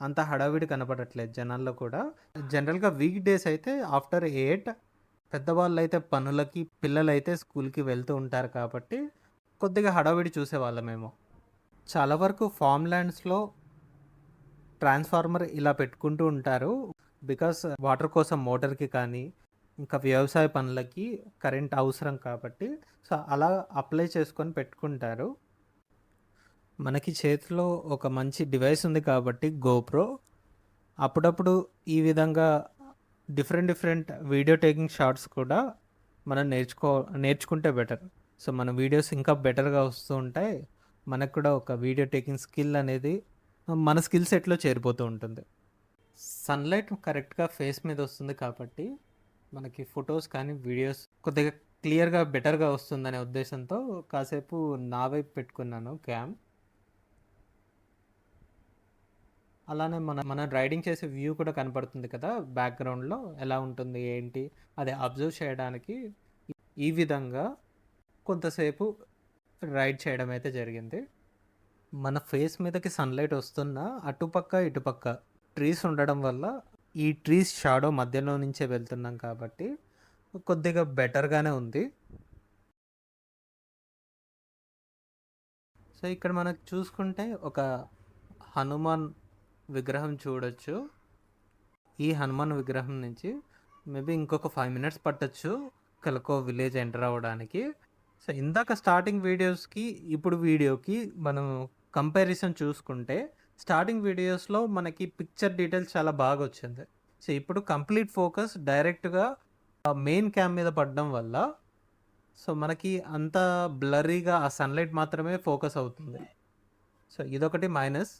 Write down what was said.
అంత హడావిడి కనపడట్లేదు జనాల్లో కూడా. జనరల్‌గా వీక్ డేస్ అయితే ఆఫ్టర్ 8 పెద్దవాళ్ళైతే పనులకి, పిల్లలైతే స్కూల్‌కి వెళ్తూ ఉంటారు కాబట్టి కొద్దిగా హడావిడి చూసేవాళ్ళమేమో. చాలా వరకు ఫార్మ్ ల్యాండ్స్‌లో ట్రాన్స్‌ఫార్మర్ ఇలా పెట్టుకుంటూ ఉంటారు. బికాస్ వాటర్ కోసం మోటార్‌కి కానీ, ఇంకా వ్యవసాయ పనులకి కరెంట్ అవసరం కాబట్టి సో, అలా అప్లై చేసుకొని పెట్టుకుంటారు. మనకి చేతిలో ఒక మంచి డివైస్ ఉంది కాబట్టి గోప్రో. అప్పుడప్పుడు ఈ విధంగా డిఫరెంట్ వీడియో టేకింగ్ షాట్స్ కూడా మనం నేర్చుకుంటే బెటర్. సో, మన వీడియోస్ ఇంకా బెటర్‌గా వస్తూ ఉంటాయి. మనకు కూడా ఒక వీడియో టేకింగ్ స్కిల్ అనేది మన స్కిల్ సెట్‌లో చేరిపోతూ ఉంటుంది. సన్‌లైట్ కరెక్ట్‌గా ఫేస్ మీద వస్తుంది కాబట్టి మనకి ఫోటోస్ కానీ, వీడియోస్ కొద్దిగా క్లియర్‌గా, బెటర్‌గా వస్తుందనే ఉద్దేశంతో కాసేపు నా వైపు పెట్టుకున్నాను క్యామ్. అలానే మనం రైడింగ్ చేసే వ్యూ కూడా కనపడుతుంది కదా! బ్యాక్‌గ్రౌండ్‌లో ఎలా ఉంటుంది, ఏంటి అది అబ్జర్వ్ చేయడానికి ఈ విధంగా కొంతసేపు రైడ్ చేయడం అయితే జరిగింది. మన ఫేస్ మీదకి సన్‌లైట్ వస్తున్నా అటుపక్క, ఇటుపక్క ట్రీస్ ఉండడం వల్ల ఈ ట్రీస్ షాడో మధ్యలో నుంచే వెళ్తున్నాం కాబట్టి కొద్దిగా బెటర్‌గానే ఉంది. సో, ఇక్కడ మనకు చూసుకుంటే ఒక హనుమాన్ విగ్రహం చూడొచ్చు. ఈ హనుమాన్ విగ్రహం నుంచి మేబీ ఇంకొక 5 మినిట్స్ పట్టొచ్చు కలకో విలేజ్ ఎంటర్ అవ్వడానికి. సో, ఇందాక స్టార్టింగ్ వీడియోస్‌కి, ఇప్పుడు వీడియోకి మనం కంపారిజన్ చూసుకుంటే స్టార్టింగ్ వీడియోస్‌లో మనకి పిక్చర్ డీటెయిల్స్ చాలా బాగొచ్చింది. సో, ఇప్పుడు కంప్లీట్ ఫోకస్ డైరెక్ట్‌గా మెయిన్ క్యామ్ మీద పడడం వల్ల సో, మనకి అంత బ్లర్రీగా ఆ సన్‌లైట్ మాత్రమే ఫోకస్ అవుతుంది. సో, ఇదొకటి మైనస్.